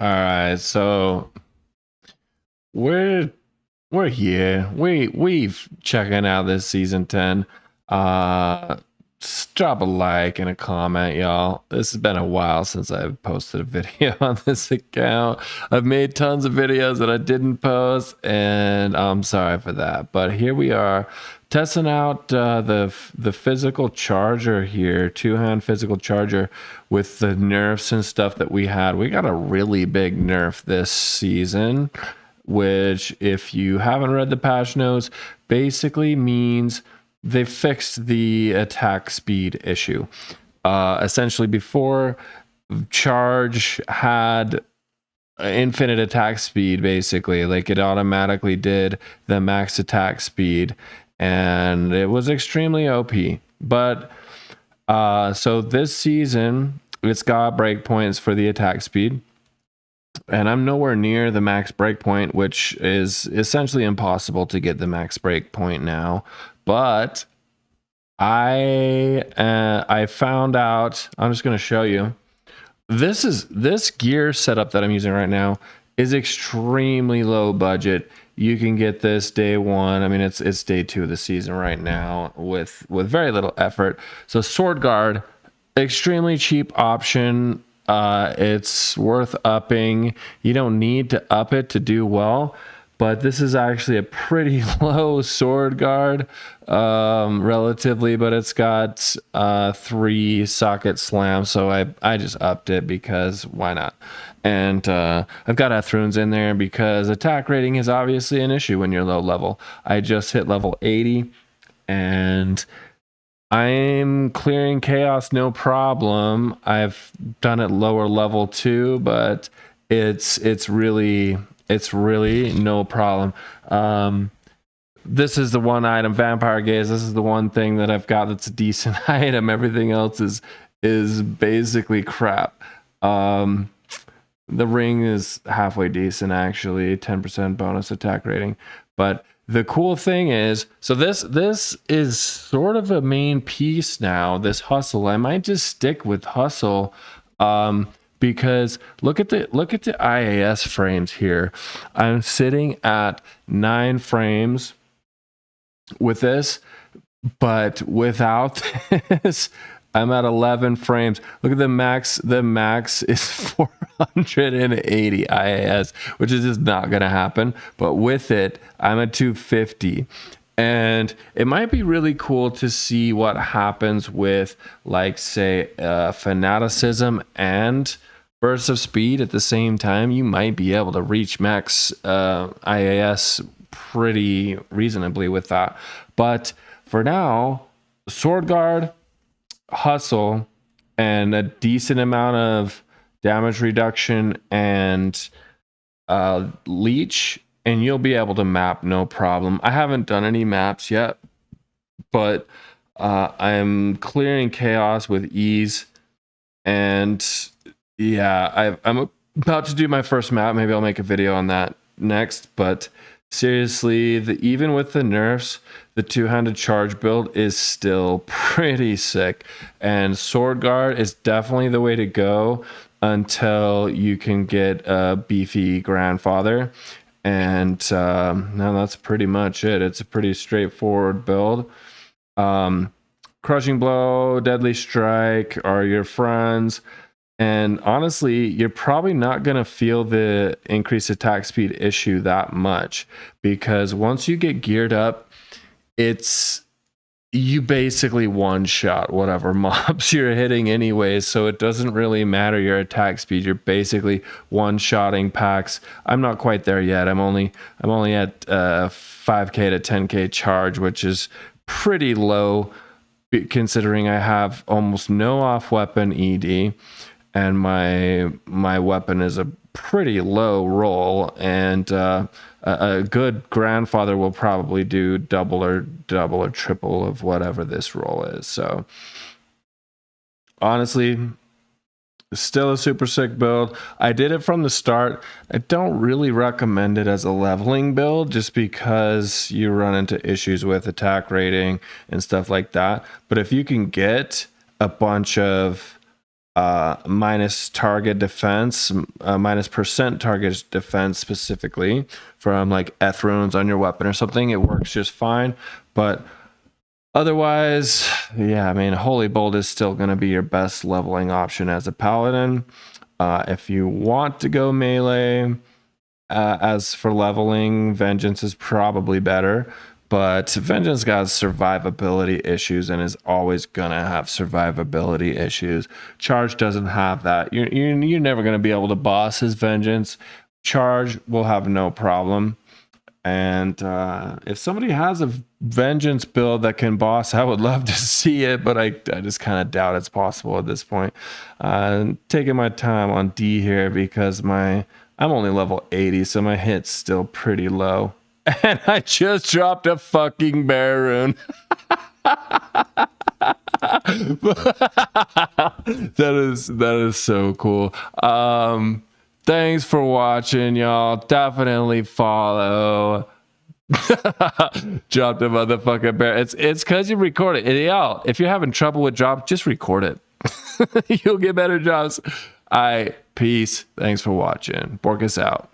All right, so we're we're here. We've checking out this season 10. Drop a like and a comment, y'all. This has been a while since I've posted a video on this account. I've made tons of videos that I didn't post, and I'm sorry for that. But here we are, testing out the physical charger here, two-hand physical charger with the nerfs and stuff that we had. We got a really big nerf this season, which, if you haven't read the patch notes, basically means they fixed the attack speed issue. Essentially, before, charge had infinite attack speed, basically, like it automatically did the max attack speed, and it was extremely OP. But so this season, it's got breakpoints for the attack speed, and I'm nowhere near the max breakpoint, which is essentially impossible to get the max breakpoint now. But I found out. I'm just going to show you. This gear setup that I'm using right now is extremely low budget. You can get this day one. I mean, it's day two of the season right now with very little effort. So sword guard, extremely cheap option. It's worth upping. You don't need to up it to do well, but this is actually a pretty low sword guard, relatively, but it's got 3 socket slams, so I just upped it because why not? And I've got Ethrunes in there because attack rating is obviously an issue when you're low level. I just hit level 80, and I'm clearing chaos no problem. I've done it lower level too, but it's really no problem. This is the one item, Vampire Gaze. This is the one thing that I've got that's a decent item. Everything else is basically crap. The ring is halfway decent, actually, 10% bonus attack rating. But the cool thing is, so this is sort of a main piece now, this hustle. I might just stick with hustle, because look at the IAS frames here. I'm sitting at 9 frames with this, but without this, I'm at 11 frames. Look at the max. The max is 480 IAS, which is just not going to happen. But with it, I'm at 250. And it might be really cool to see what happens with, like, say, fanaticism and bursts of speed at the same time. You might be able to reach max IAS pretty reasonably with that. But for now, sword guard, hustle, and a decent amount of damage reduction and leech, and you'll be able to map no problem. I haven't done any maps yet, but I'm clearing chaos with ease. And yeah, I'm about to do my first map. Maybe I'll make a video on that next. But seriously, even with the nerfs, the two-handed charge build is still pretty sick. And sword guard is definitely the way to go until you can get a beefy grandfather. And now that's pretty much it. It's a pretty straightforward build. Crushing blow, deadly strike are your friends. And honestly, you're probably not going to feel the increased attack speed issue that much, because once you get geared up, you basically one shot whatever mobs you're hitting anyways, so it doesn't really matter your attack speed. You're basically one shotting packs. I'm not quite there yet. I'm only at 5k to 10k charge, which is pretty low considering I have almost no off weapon ED, and my weapon is a pretty low roll, and a good grandfather will probably do double or triple of whatever this roll is. So honestly, still a super sick build. I did it from the start. I don't really recommend it as a leveling build, just because you run into issues with attack rating and stuff like that. But if you can get a bunch of minus target defense, minus percent target defense specifically from like Eth runes on your weapon or something. It works just fine. But otherwise, yeah, I mean, Holy Bolt is still going to be your best leveling option as a paladin. If you want to go melee, as for leveling, Vengeance is probably better. But Vengeance got survivability issues and is always gonna have survivability issues. Charge doesn't have that. You're never gonna be able to boss his Vengeance. Charge will have no problem. And if somebody has a Vengeance build that can boss, I would love to see it, but I just kind of doubt it's possible at this point. Taking my time on D here because I'm only level 80, so my hit's still pretty low. And I just dropped a fucking bear rune. that is so cool. Thanks for watching, y'all. Definitely follow. Dropped a motherfucking bear. It's because you record it. And y'all, if you're having trouble with drops, just record it. You'll get better drops. All right, peace. Thanks for watching. Borkus out.